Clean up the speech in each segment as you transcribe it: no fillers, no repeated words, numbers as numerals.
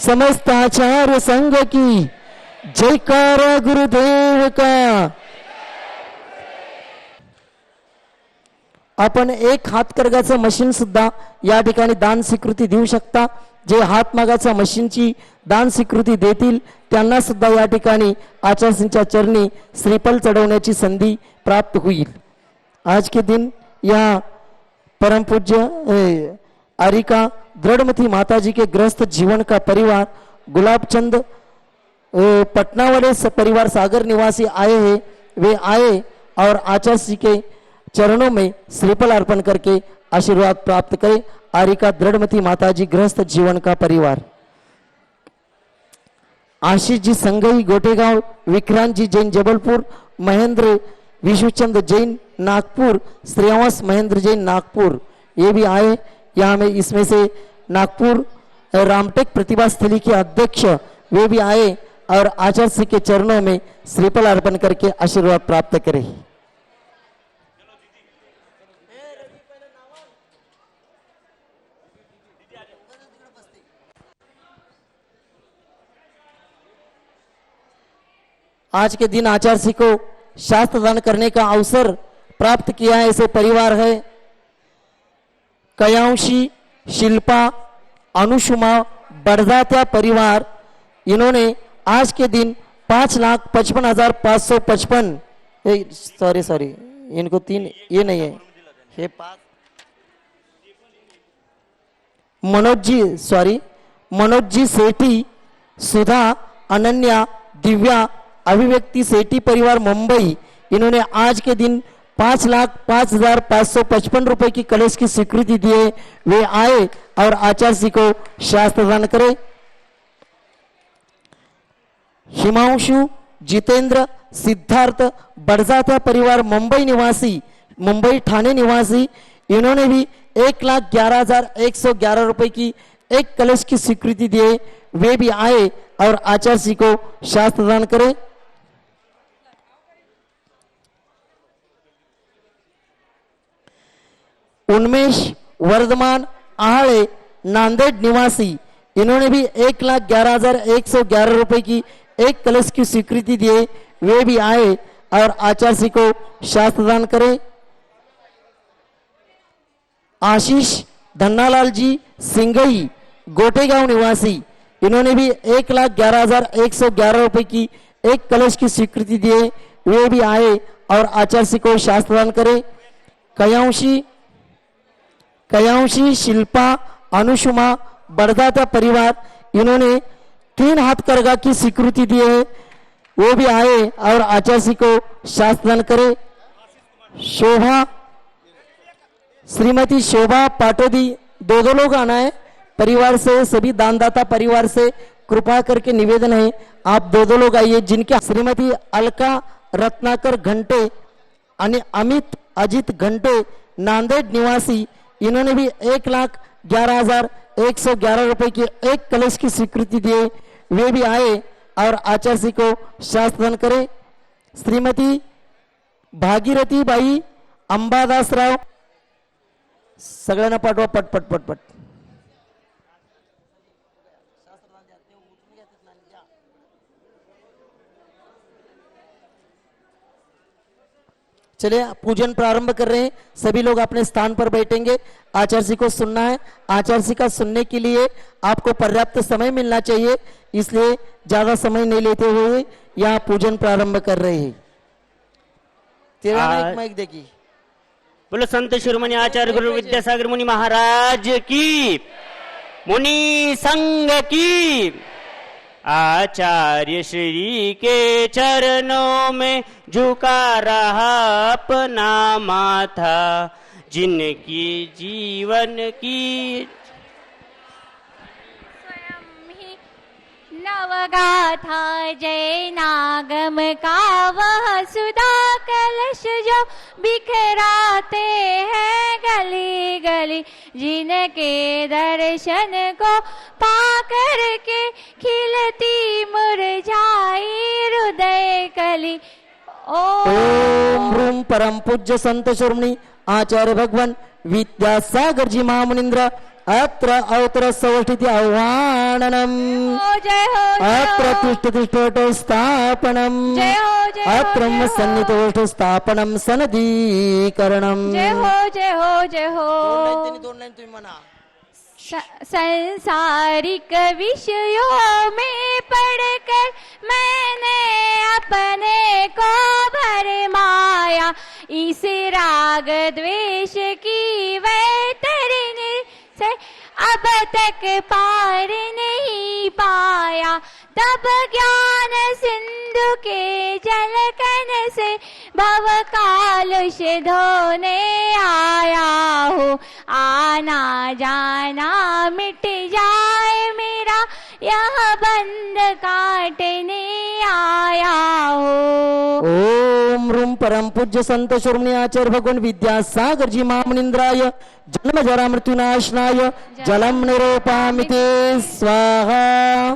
समस्त आचार्य संघ की जयकारा गुरुदेव का। आपण एक हातकर्गाचं मशीन सुद्धा या ठिकाणी दान स्वीकृती देऊ शकता। जे हातमागाच्या मशीनची दान स्वीकृती देतील त्यांना सुद्धा या ठिकाणी आचार्यांच्या चरणी श्रीफल चढवण्याची संधी प्राप्त होईल। आज के दिन या परम पूज्य आरिका दृढ़मती माताजी के गृहस्थ जीवन का परिवार गुलाबचंद पटना वाले परिवार सागर निवासी आए हैं। वे आए और आचार्य जी के चरणों में श्रीफल अर्पण करके आशीर्वाद प्राप्त करें। आरिका दृढ़मती माताजी गृहस्थ जीवन का परिवार। आशीष जी संगई गोटेगांव, विक्रांत जी जैन जबलपुर, महेंद्र विश्वचंद जैन नागपुर, श्रेयांश महेंद्र जैन नागपुर, ये भी आए। यहाँ में इसमें से नागपुर रामटेक प्रतिभा स्थली के अध्यक्ष वे भी आए और आचार्य जी के चरणों में श्रीफल अर्पण करके आशीर्वाद प्राप्त करें। आज के दिन आचार्य जी को शास्त्र दान करने का अवसर प्राप्त किया है। ऐसे परिवार है कयांशी, शिल्पा, अनुषुमा, बड़जात्या परिवार। इन्होंने आज के दिन 5,55,555 सॉरी इनको 3 ये नहीं है, ये 5 मनोज जी सेठी, सुधा, अनन्या, दिव्या, अभिव्यक्ति सेठी परिवार मुंबई। इन्होंने आज के दिन 5,05,555 रुपए की कलश की स्वीकृति दिए। वे आए और आचार्य जी को शास्त्र दान करें। हिमांशु, जितेंद्र, सिद्धार्थ, बड़जात्या परिवार मुंबई निवासी, मुंबई ठाणे निवासी। इन्होंने भी 1,11,111 रुपए की एक कलश की स्वीकृति दिए। वे भी आए और आचार्य जी को शास्त्र दान करें। उन्मेष वर्धमान आहाळे, नांदेड़ निवासी। इन्होंने भी 1,11,111 रुपए की एक कलश की स्वीकृति दिए। वे भी आए और आचार्य जी को शास्त्र दान करें। आशीष धन्नालाल जी सिंगई, गोटेगांव निवासी। इन्होंने भी 1,11,111 रुपए की एक कलश की स्वीकृति दिए। वे भी आए और आचार्य जी को शास्त्र दान करें। कयांशी, शिल्पा, अनुषुमा, बड़दाता परिवार। इन्होंने 3 हाथकरघा की स्वीकृति दी है। वो भी आए और आचार्य जी को शास्त्र दान करें। शोभा, श्रीमती शोभा पाटोदी, 2 लोग आना है परिवार से। सभी दानदाता परिवार से कृपा करके निवेदन है आप 2 लोग आइए। जिनके श्रीमती अलका रत्नाकर घंटे, अमित अजित घंटे, नांदेड़ निवासी। इन्होंने भी 1,11,111 रुपए की एक कलश की स्वीकृति दिए। वे भी आए और आचार्य जी को शास्त्र दान करें। श्रीमती भागीरथी बाई अंबादासराव, सगळ्यांना पाठवा पट पट पट पट। चलिए पूजन प्रारंभ कर रहे हैं। सभी लोग अपने स्थान पर बैठेंगे। आचार्य जी को सुनना है। आचार्य जी का सुनने के लिए आपको पर्याप्त समय मिलना चाहिए, इसलिए ज्यादा समय नहीं लेते हुए यहाँ पूजन प्रारंभ कर रहे हैं। तेरा माइक देखिए। बोलो संत शिरोमणि आचार्य गुरु विद्यासागर मुनि महाराज की, मुनि संघ की। आचार्य श्री के चरणों में झुका रहा अपना माथा, जिनकी जीवन की नवगाथा जय नागम का वह सुधा कलश जो बिखराते हैं गली गली, जिनके दर्शन को पाकर के खिलती मुरझाई हृदय कली। ओम ह्रूम परम पूज्य संत शिरोमणि आचार्य भगवान विद्यासागर जी महामुनिंद्र अत्र अवतर सवष्टिति आह्वान गजाननम् जय हो अत्र तिष्ठतिष्ठोटो स्थापनम् जय हो जय हो अत्र सन्निधोष्ठ स्थापनम् सनदीकरणम् जय हो जय हो जय हो तुम्ही म्हणा संसारिक विषयों में पढ़कर मैंने अपने को भरमाया इस राग द्वेष की वैतरणी से अब तक पार नहीं पाया तब ज्ञान सिंधु के जलकन से भव कालुष धोने आया हूँ आना जाना मिट जाए मेरा यह बंध काटने आया हूँ। ओम रूम परम पूज्य संत शिरोमणी आचार्य भगवान विद्यासागर जी महामुनींद्राय जन्म जरा मृत्युनाशनाय जलम निरूपामिते स्वाहा।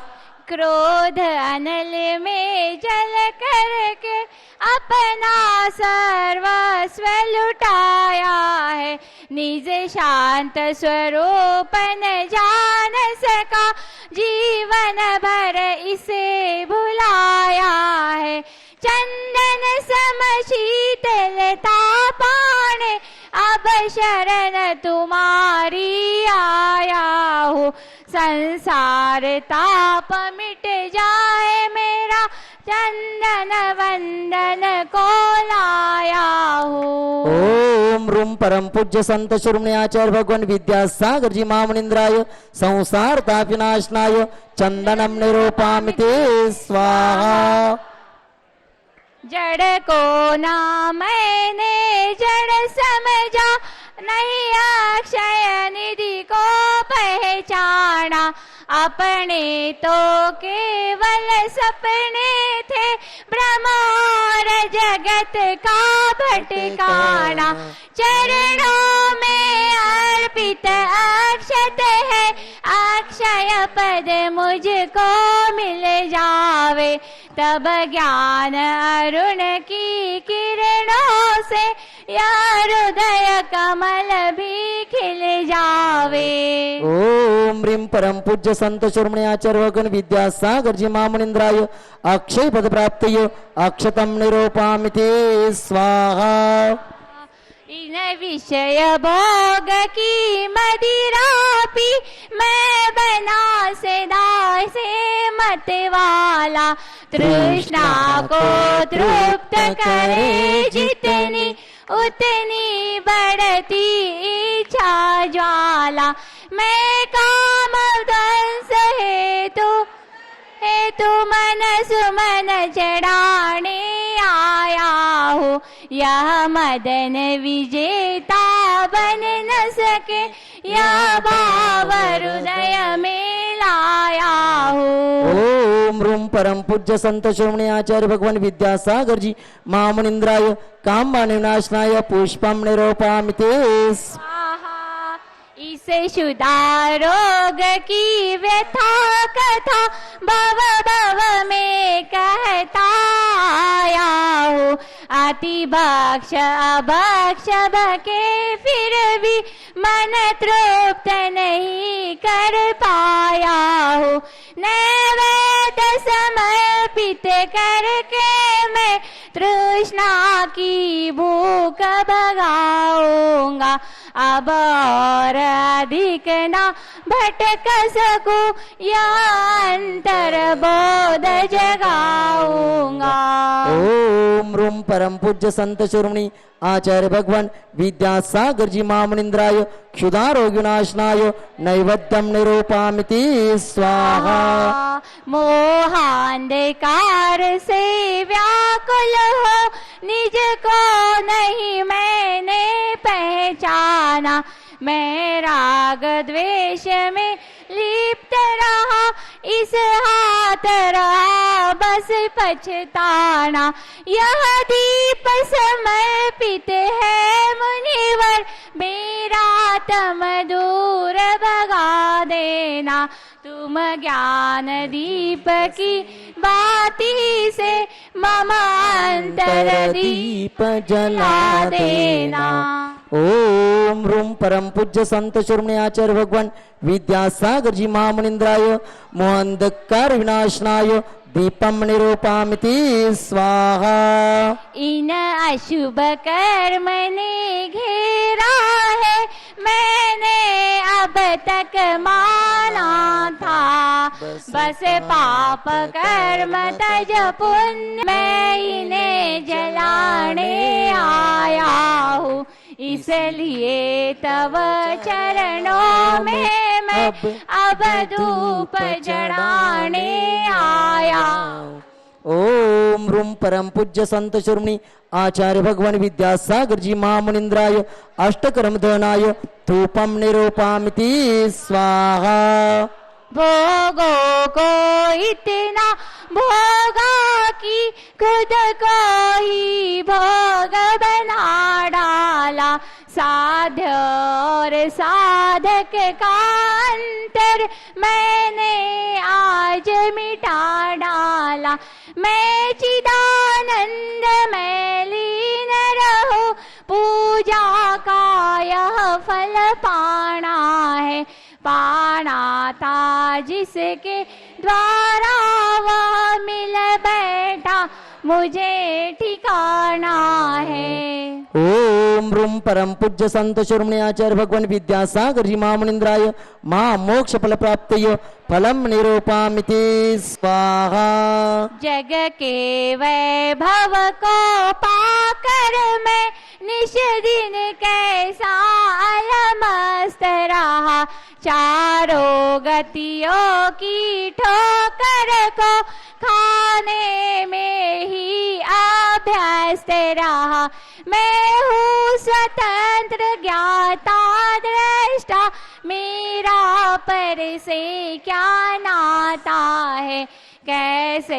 क्रोध अनल में जल करके अपना सर्वस्व लुटाया है निज शांत स्वरूप न जान सका जीवन भर इसे भुलाया है चंदन सम शीतलता पाने अब शरण तुम्हारी आया हूँ संसार ताप मिट जाए मेरा चंदन वंदन को लाया हूँ। ओम रूम परम पूज्य संत शिरोमणी आचार्य भगवान विद्यासागर जी महामुनींद्राय संसार तापिनाशनाय चंदनम निरूपामिते स्वाहा। जड़ को ना मैंने जड़ समझा नहीं अक्षय निधि को पहचाना अपने तो केवल सपने थे भ्रम और जगत का भटकाना चरणों में अर्पित अक्षत है अक्षय पद मुझको मिल जावे तब ज्ञान अरुण की किरणों से यह हृदय कमल भी खिल जावे। ओम ह्रीं परम पूज्य संत शिरोमणी आचार्य भगवान विद्यासागर जी महामुनींद्राय अक्षय पद प्राप्तये अक्षतम निरूपामिते स्वाहा। इन विषय भोग की मदिरा पी मैं बना से मत वाला तृष्णा को तृप्त करे जितनी उतनी बढ़ती इच्छा ज्वाला मैं काम ध्वंस हेतु मन सुमन चढ़ाने आया हूँ यह मदन विजेता बन न सके यह भाव हृदय में लाया हूँ। ओम ह्रीं परम पूज्य संत शिरोमणी आचार्य भगवान विद्यासागर जी महामुनींद्राय काम विनाशनाय पुष्पम निरूपामिते स्वाहा। इस शुदा रोग की व्यथा कथा भव भव में कहता आया हूँ अति भक्ष अभक्ष भके फिर भी मन तृप्त नहीं कर पाया हूँ नैवेद्य समर्पित करके मैं तृष्णा की भूख भगाऊंगा अब और अधिक ना भटक सकूं यह अंतर बोध जगाऊंगा। ओम ह्रीं परम पूज्य संत शिरोमणी आचार्य भगवान विद्यासागर जी महामुनींद्राय क्षुधा रोगिनाशनाय नैवेद्यम निरूपामिति स्वाहा। मोहांधकार से व्याकुल हो निज को नहीं मैंने पहचाना मैं राग द्वेष में लिप्त रहा इस हाथ रहा बस पछताना यह दीप समर्पित है मुनिवर मेरा तम दूर भगा देना तुम ज्ञान दीप की बाती से मम अंतर दीप जला देना। ओम रूम परम पूज्य संत शिरोमणी आचार्य भगवान विद्यासागर जी महामुनिंद्राय मोहंधकार विनाशनाय दीपम निरूपामिति स्वाहा। इन अशुभ कर्म ने घेरा है, मैंने अब तक माना था। बस पाप कर्म तज पुण्य, मैं इन्हें जलाने आया हूँ। इसलिए तव चरणों में मैं अब धूप जलाने आया। ओम रूम परम पूज्य संत शिरोमणी आचार्य भगवान विद्यासागर जी महामुनिंद्राय अष्टकर्म धनाय धूपम निरूपामिति स्वाहा। भोगों को इतना भोगा कि खुद को ही भोग बना डाला। साध्य और साधक का अंतर मैंने आज मिटा डाला। मैं चिदानंद में लीन रहूं, पूजा का यह फल पाना है। पाना था जिसके द्वारा वह मिल बैठा, मुझे ठिकाना है। ओम रूम परम पूज्य संत शिरोमणी आचार्य भगवान विद्यासागर जी महामुनिंद्राय महा मोक्ष फल प्राप्तये फलम निरूपामिति स्वाहा। जग के वैभव को पाकर मैं निश दिन कैसा अलमस्त रहा। चारों गतियों की ठोकर को खाने में ही अभ्यस्त रहा। मैं हूँ स्वतंत्र ज्ञाता दृष्टा, मेरा पर से क्या नाता है। कैसे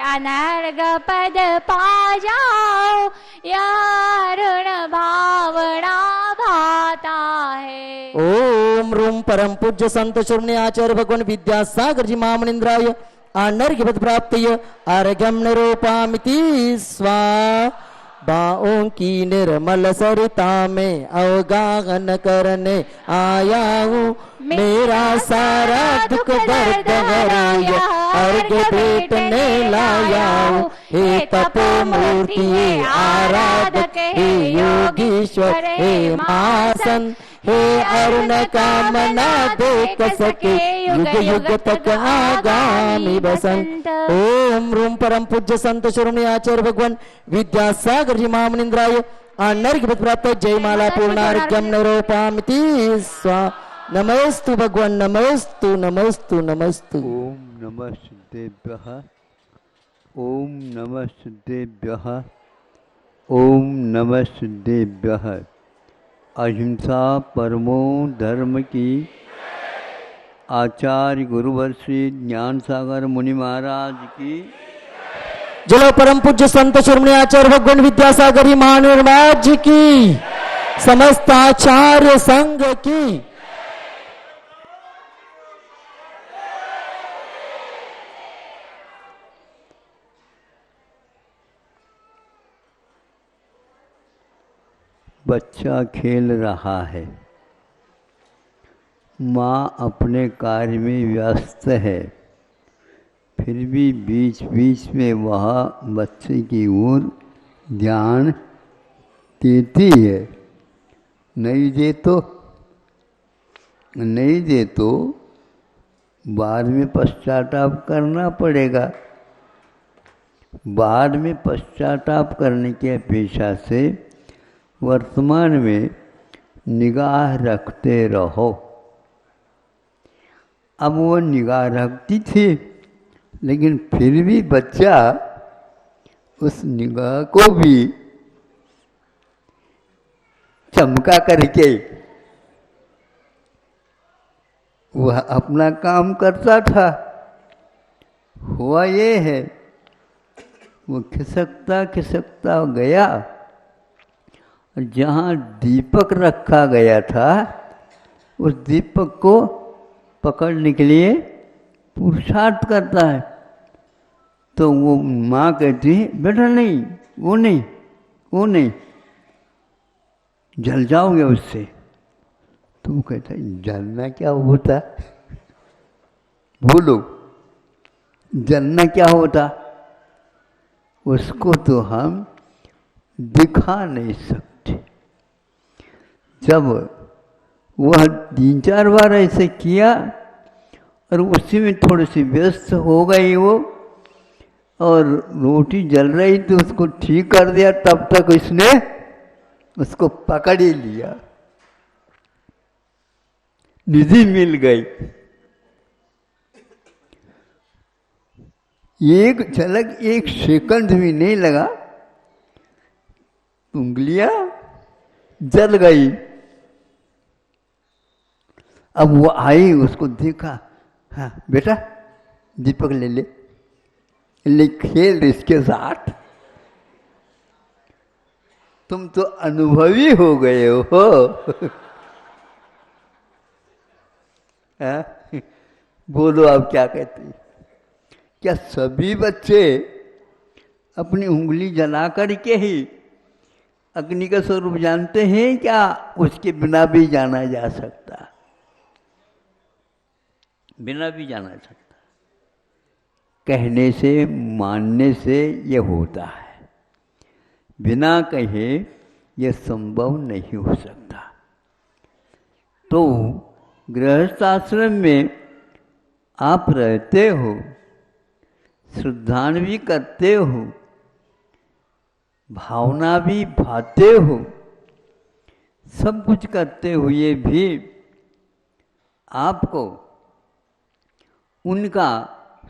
अनर्ग पद पा जाओ, यह ऋण भावना भाता है। ओम रूम परम पूज्य संत शिरोमणी आचार्य भगवान विद्यासागर जी महामुनिंद्राय अनर्घ्य पद प्राप्तये अर्घ्यम निरूपामिति स्वाहा। बाओं की निर्मल सरिता में अवगाहन करने आया हूँ। मेरा सारा दुख दर्द हराया, अर्घ्य भेटने लाया हूँ। हे तपोमूर्ति हे आराधक हे योगीश्वर हे महासन, हे अरुण कामना देख सके युग युग तक आगामी बसंत। ओम रूम परम पूज्य संत शिरोमणी आचार्य भगवान विद्यासागर जी महामुनिंद्राय अनर्घ्य प्राप्त जयमाला पूर्णार्घ्यम निरूपामिति स्वाहा। नमस्तु भगवान नमस्तु नमस्तु नमस्तु। ओम नमः सिद्धेभ्यः, ओम नमः सिद्धेभ्यः, ओम नमः सिद्धेभ्यः। अहिंसा परमो धर्म की आचार्य गुरुवर श्री ज्ञान सागर मुनि महाराज की। जलो परम पूज्य संत शिरोमणी आचार्य भगवान विद्यासागर जी महाराज की, समस्त आचार्य संघ की। बच्चा खेल रहा है, माँ अपने कार्य में व्यस्त है, फिर भी बीच बीच में वह बच्चे की ओर ध्यान देती है। नहीं दे तो बाद में पश्चाताप करना पड़ेगा। बाद में पश्चाताप करने की अपेक्षा से वर्तमान में निगाह रखते रहो। अब वो निगाह रखती थी, लेकिन फिर भी बच्चा उस निगाह को भी चमका करके वह अपना काम करता था। हुआ ये है, वो खिसकता खिसकता गया, जहाँ दीपक रखा गया था उस दीपक को पकड़ने के लिए पुरुषार्थ करता है। तो वो माँ कहती है बेटा नहीं, वो नहीं, वो नहीं। जल जाओगे उससे। तुम कहते जलना क्या होता? बोलो, जलना क्या होता? उसको तो हम दिखा नहीं सकते। जब वह 3-4 बार ऐसे किया और उसी में थोड़ी सी व्यस्त हो गई वो, और रोटी जल रही तो उसको ठीक कर दिया, तब तक इसने उसको पकड़ ही लिया, निधि मिल गई। एक झलक, 1 सेकंड भी नहीं लगा, उंगलियां जल गई। अब वो आई, उसको देखा, हाँ बेटा दीपक ले ले, खेल इसके साथ। तुम तो अनुभवी हो गए हो। बोलो आप क्या कहते हैं? क्या सभी बच्चे अपनी उंगली जला करके ही अग्नि का स्वरूप जानते हैं? क्या उसके बिना भी जाना जा सकता? बिना भी जाना सकता। कहने से, मानने से ये होता है, बिना कहे यह संभव नहीं हो सकता। तो गृहस्थ आश्रम में आप रहते हो, श्रद्धान भी करते हो, भावना भी भाते हो, सब कुछ करते हुए भी आपको उनका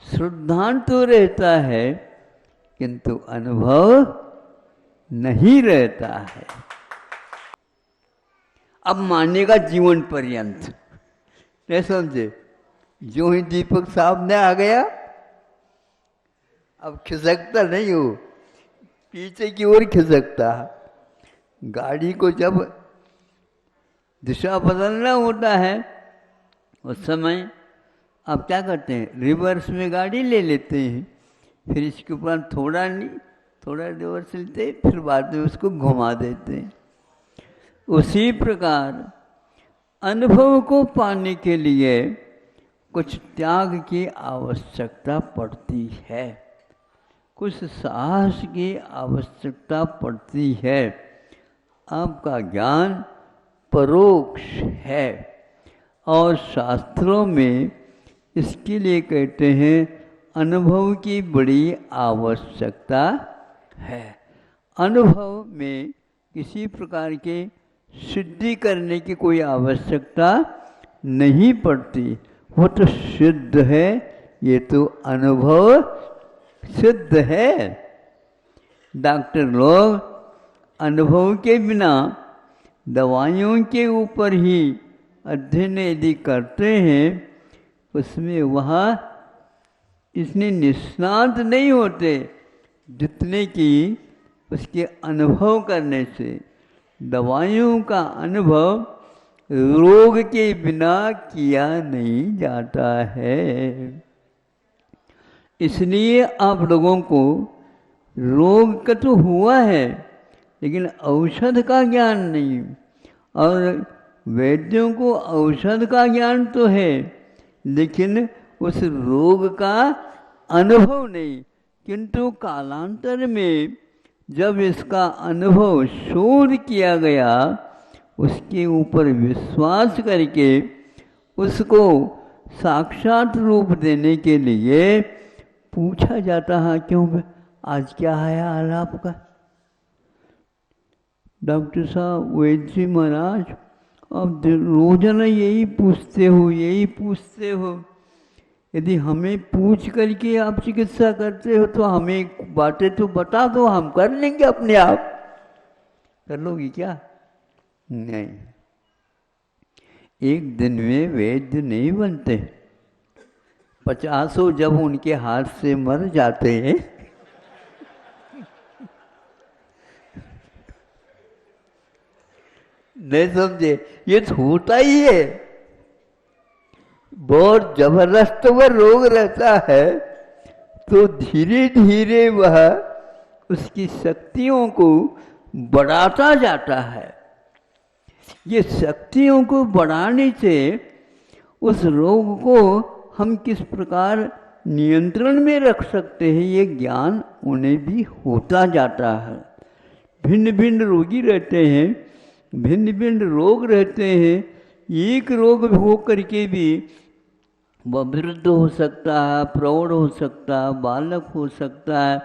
श्रद्धान तो रहता है, किंतु अनुभव नहीं रहता है। अब मानेगा जीवन पर्यंत, नहीं समझे? जो ही दीपक सामने आ गया, अब खिसकता नहीं हो, पीछे की ओर खिसकता। गाड़ी को जब दिशा बदलना होता है, उस समय आप क्या करते हैं? रिवर्स में गाड़ी ले लेते हैं, फिर इसके ऊपर थोड़ा रिवर्स लेते हैं, फिर बाद में उसको घुमा देते हैं। उसी प्रकार अनुभव को पाने के लिए कुछ त्याग की आवश्यकता पड़ती है, कुछ साहस की आवश्यकता पड़ती है। आपका ज्ञान परोक्ष है और शास्त्रों में इसके लिए कहते हैं अनुभव की बड़ी आवश्यकता है। अनुभव में किसी प्रकार के सिद्धि करने की कोई आवश्यकता नहीं पड़ती, वो तो सिद्ध है, ये तो अनुभव सिद्ध है। डॉक्टर लोग अनुभव के बिना दवाइयों के ऊपर ही अध्ययन यदि करते हैं, उसमें वहाँ इतने निष्णात नहीं होते जितने कि उसके अनुभव करने से। दवाइयों का अनुभव रोग के बिना किया नहीं जाता है। इसलिए आप लोगों को रोग का तो हुआ है, लेकिन औषध का ज्ञान नहीं, और वैद्यों को औषध का ज्ञान तो है, लेकिन उस रोग का अनुभव नहीं। किंतु कालांतर में जब इसका अनुभव शोध किया गया, उसके ऊपर विश्वास करके उसको साक्षात रूप देने के लिए पूछा जाता है, क्यों आज क्या है हाल आपका? डॉक्टर साहब, वैद्य जी महाराज, अब रोजाना यही पूछते हो। यदि हमें पूछ करके आप चिकित्सा करते हो तो हमें बातें तो बता दो, हम कर लेंगे अपने आप। कर लोगी क्या? नहीं, एक दिन में वैद्य नहीं बनते। 50 जब उनके हाथ से मर जाते हैं नहीं समझे? ये तो होता ही है। बहुत जबरदस्त वह रोग रहता है, तो धीरे धीरे वह उसकी शक्तियों को बढ़ाता जाता है। ये शक्तियों को बढ़ाने से उस रोग को हम किस प्रकार नियंत्रण में रख सकते हैं, ये ज्ञान उन्हें भी होता जाता है। भिन्न भिन्न रोगी रहते हैं, भिन्न भिन्न रोग रहते हैं। एक रोग हो करके भी वह वृद्ध हो सकता है, प्रौढ़ हो सकता है, बालक हो सकता है,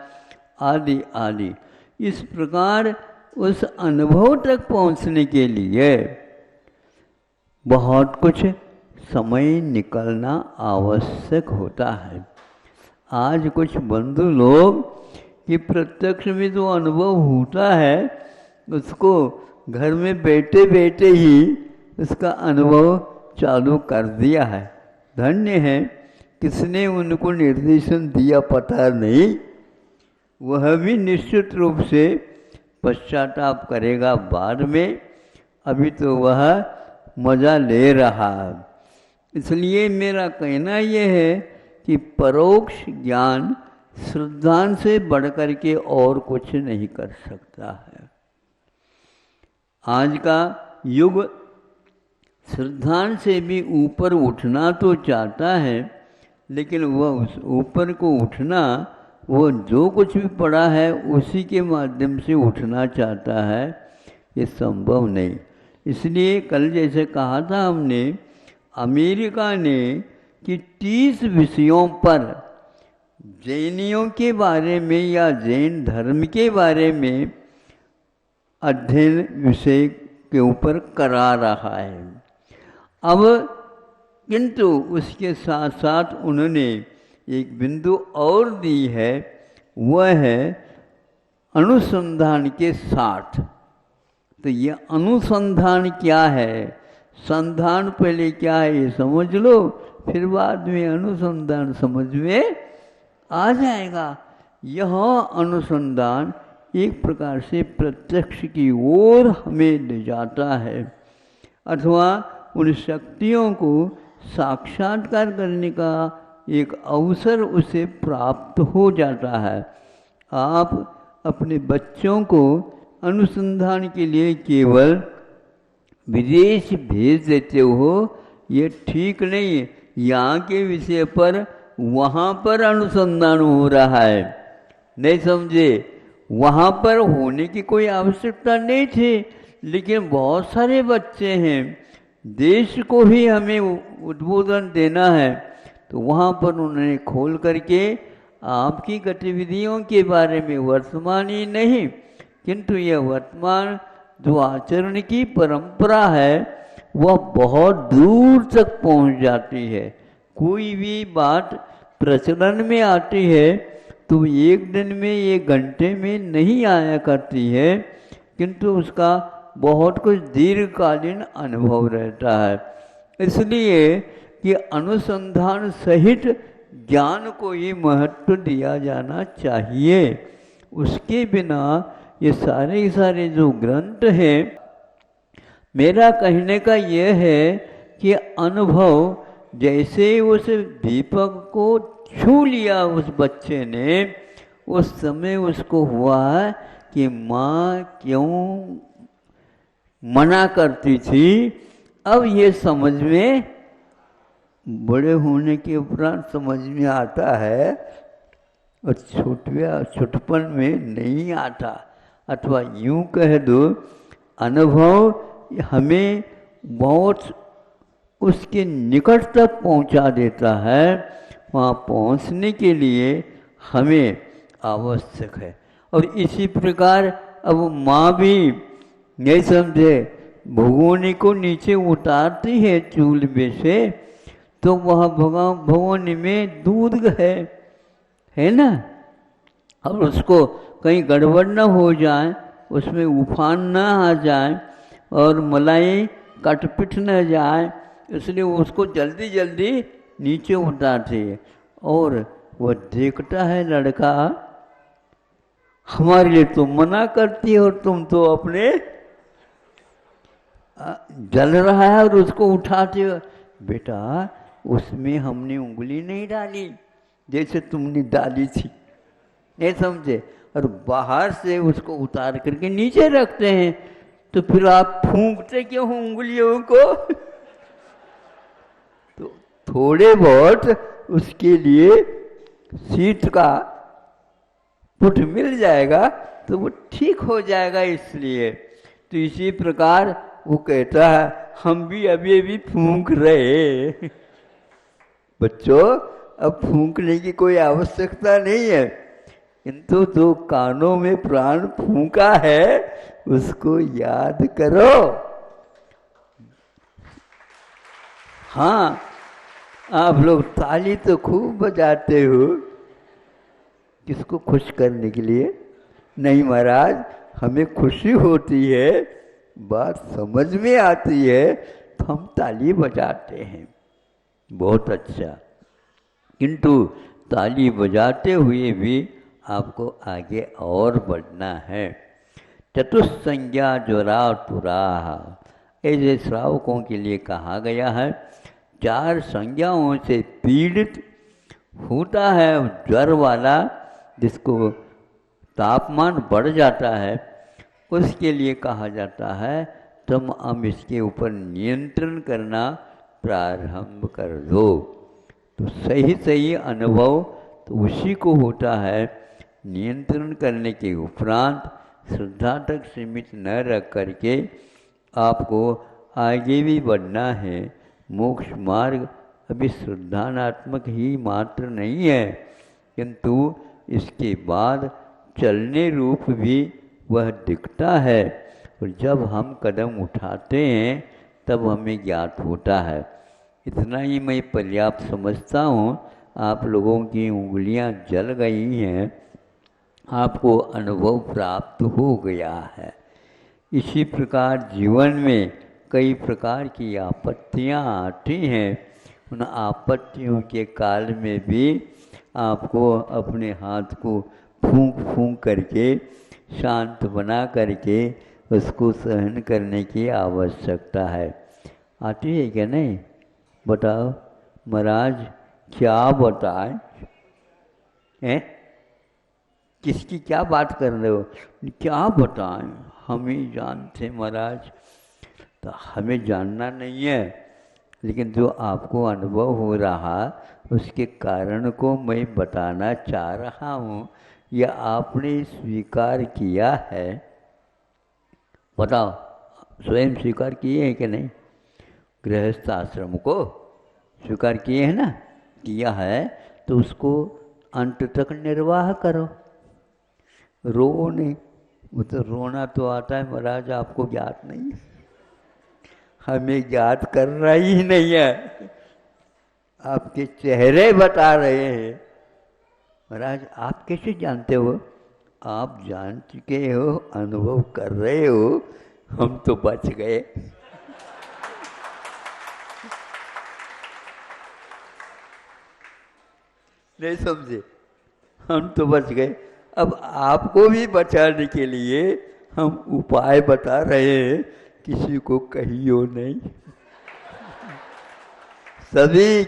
आदि आदि। इस प्रकार उस अनुभव तक पहुंचने के लिए बहुत कुछ समय निकलना आवश्यक होता है। आज कुछ बंधु लोग कि प्रत्यक्ष में जो अनुभव होता है उसको घर में बैठे बैठे ही उसका अनुभव चालू कर दिया है। धन्य है, किसने उनको निर्देशन दिया पता नहीं। वह भी निश्चित रूप से पश्चाताप करेगा बाद में, अभी तो वह मज़ा ले रहा है। इसलिए मेरा कहना यह है कि परोक्ष ज्ञान श्रद्धा से बढ़कर के और कुछ नहीं कर सकता है। आज का युग श्रद्धा से भी ऊपर उठना तो चाहता है, लेकिन वह उस ऊपर को उठना, वो जो कुछ भी पड़ा है उसी के माध्यम से उठना चाहता है, ये संभव नहीं। इसलिए कल जैसे कहा था हमने, अमेरिका ने कि 30 विषयों पर जैनियों के बारे में या जैन धर्म के बारे में अध्ययन विषय के ऊपर करा रहा है। अब किंतु उसके साथ साथ उन्होंने एक बिंदु और दी है, वह है अनुसंधान के साथ। तो ये अनुसंधान क्या है, संधान पहले क्या है ये समझ लो, फिर बाद में अनुसंधान समझ में आ जाएगा। यह अनुसंधान एक प्रकार से प्रत्यक्ष की ओर हमें ले जाता है, अथवा उन शक्तियों को साक्षात्कार करने का एक अवसर उसे प्राप्त हो जाता है। आप अपने बच्चों को अनुसंधान के लिए केवल विदेश भेज देते हो, ये ठीक नहीं है। यहाँ के विषय पर वहाँ पर अनुसंधान हो रहा है, नहीं समझे? वहाँ पर होने की कोई आवश्यकता नहीं थी, लेकिन बहुत सारे बच्चे हैं, देश को ही हमें उद्बोधन देना है, तो वहाँ पर उन्होंने खोल करके आपकी गतिविधियों के बारे में वर्तमान ही नहीं, किंतु यह वर्तमान जो आचरण की परंपरा है वह बहुत दूर तक पहुँच जाती है। कोई भी बात प्रचलन में आती है तो एक दिन में, एक घंटे में नहीं आया करती है, किंतु उसका बहुत कुछ दीर्घकालीन अनुभव रहता है। इसलिए कि अनुसंधान सहित ज्ञान को ही महत्व दिया जाना चाहिए। उसके बिना ये सारे जो ग्रंथ हैं, मेरा कहने का यह है कि अनुभव जैसे उस दीपक को छू लिया उस बच्चे ने, उस समय उसको हुआ कि माँ क्यों मना करती थी। अब ये समझ में, बड़े होने के उपरांत समझ में आता है, और छुटपन में नहीं आता। अथवा यूँ कह दो, अनुभव हमें बहुत उसके निकट तक पहुंचा देता है। वहाँ पहुंचने के लिए हमें आवश्यक है। और इसी प्रकार अब माँ भी नहीं समझे, भगोनी को नीचे उतारती है चूल्हे में से, तो वह भगोनी में दूध है ना, और उसको कहीं गड़बड़ न हो जाए, उसमें उफान न आ जाए और मलाई कटपिट न जाए, इसलिए उसको जल्दी जल्दी नीचे उतारते है। और वह देखता है लड़का, हमारे लिए तुम मना करती है और तुम तो अपने जल रहा है और उसको उठाते हो। बेटा उसमें हमने उंगली नहीं डाली जैसे तुमने डाली थी, नहीं समझे, और बाहर से उसको उतार करके नीचे रखते हैं। तो फिर आप फूंकते क्यों हो उंगलियों को? तो थोड़े बहुत उसके लिए शीत का पुट मिल जाएगा तो वो ठीक हो जाएगा। इसलिए तो इसी प्रकार वो कहता है हम भी अभी अभी फूंक रहे। बच्चों, अब फूंकने की कोई आवश्यकता नहीं है, किंतु जो कानों में प्राण फूंका है उसको याद करो। हाँ, आप लोग ताली तो खूब बजाते हो, किसको खुश करने के लिए? नहीं महाराज, हमें खुशी होती है, बात समझ में आती है तो हम ताली बजाते हैं। बहुत अच्छा, किंतु ताली बजाते हुए भी आपको आगे और बढ़ना है। चतुस्संज्ञा ज्वरातुराः, ऐसे श्रावकों के लिए कहा गया है। 4 संज्ञाओं से पीड़ित होता है ज्वर वाला, जिसको तापमान बढ़ जाता है, उसके लिए कहा जाता है तुम अब इसके ऊपर नियंत्रण करना प्रारंभ कर दो। तो सही सही अनुभव तो उसी को होता है। नियंत्रण करने के उपरांत श्रद्धा तक सीमित न रख करके आपको आगे भी बढ़ना है। मोक्ष मार्ग अभी श्रद्धानात्मक ही मात्र नहीं है, किंतु इसके बाद चलने रूप भी वह दिखता है। और जब हम कदम उठाते हैं तब हमें ज्ञात होता है। इतना ही मैं पर्याप्त समझता हूँ। आप लोगों की उंगलियां जल गई हैं, आपको अनुभव प्राप्त हो गया है। इसी प्रकार जीवन में कई प्रकार की आपत्तियां आती हैं। उन आपत्तियों के काल में भी आपको अपने हाथ को फूंक फूंक करके शांत बना करके उसको सहन करने की आवश्यकता है। आती है क्या? नहीं? बताओ महाराज, क्या बताएं? हैं? किसकी क्या बात कर रहे हो? क्या बताएं? हम ही जानते महाराज। तो हमें जानना नहीं है, लेकिन जो आपको अनुभव हो रहा उसके कारण को मैं बताना चाह रहा हूँ। यह आपने स्वीकार किया है? बताओ, स्वयं स्वीकार किए हैं कि नहीं? गृहस्थ आश्रम को स्वीकार किए हैं ना? किया है तो उसको अंत तक निर्वाह करो। रो नहीं, वो तो रोना तो आता है महाराज, आपको ज्ञात नहीं है, हमें ज्ञात करना ही नहीं है। आपके चेहरे बता रहे हैं। महाराज आप कैसे जानते हो? आप जान चुके हो, अनुभव कर रहे हो, हम तो बच गए। नहीं समझे? हम तो बच गए। अब आपको भी बचाने के लिए हम उपाय बता रहे हैं, किसी को कहियो नहीं। सभी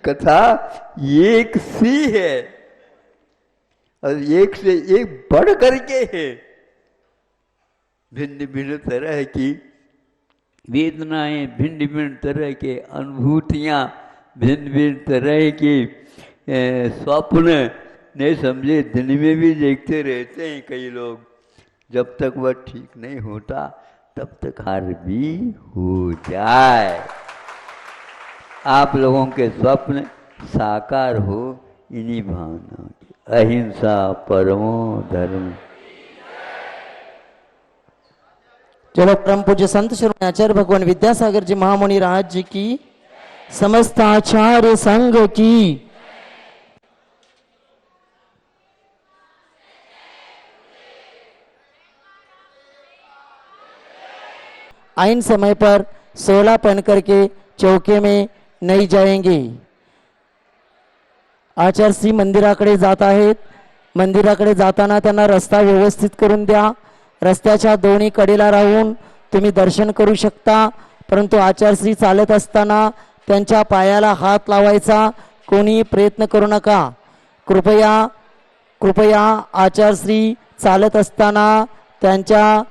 कथा एक सी है और एक से एक बढ़ करके है। भिन्न भिन्न तरह की वेदनाएं, भिन्न भिन्न तरह के अनुभूतियाँ, भिन्न भिन्न तरह के स्वप्न, नहीं समझे? दिन में भी देखते रहते हैं कई लोग। जब तक वह ठीक नहीं होता तब तक हार भी हो जाए। आप लोगों के स्वप्न साकार हो इन्हीं भावनाओं की। अहिंसा परमो धर्म। चलो, परम पूज्य संत श्री आचार्य भगवान विद्यासागर जी महामुनि राज जी की, समस्त आचार्य संघ की। आइन समय पर 16 पहन करके चौके में नहीं जाएंगे। आचार्यश्री मंदिराकडे जात आहेत। मंदिराकडे जाताना त्यांना रस्ता व्यवस्थित करून द्या। रस्त्याच्या दोन्ही कडेला राहून तुम्ही दर्शन करू शकता, परंतु आचार्यश्री चालत असताना त्यांच्या पायाला हात लावायचा कोणी प्रयत्न करू नका। कृपया आचार्यश्री चालत असताना त्यांच्या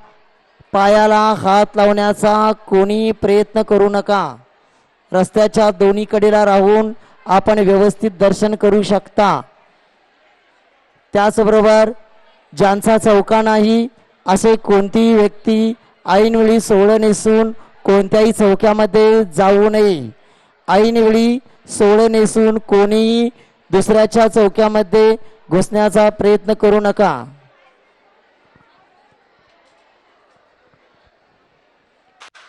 पायाला हात लावण्याचा कोणी प्रयत्न करू नका. रस्त्याच्या दोन्ही कडेला राहून आपण व्यवस्थित दर्शन करू शकता. त्याचबरोबर ज्यांचा चौका नाही असे कोणतीही व्यक्ती ऐनवेळी सोहळं नेसून कोणत्याही चौक्यामध्ये जाऊ नये. ऐनवेळी सोहळं नेसून कोणीही दुसऱ्याच्या चौक्यामध्ये घुसण्याचा प्रयत्न करू नका.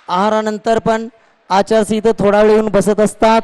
आहारानंतर पण आचारसंहिता थोडा वेळ येऊन बसत असतात.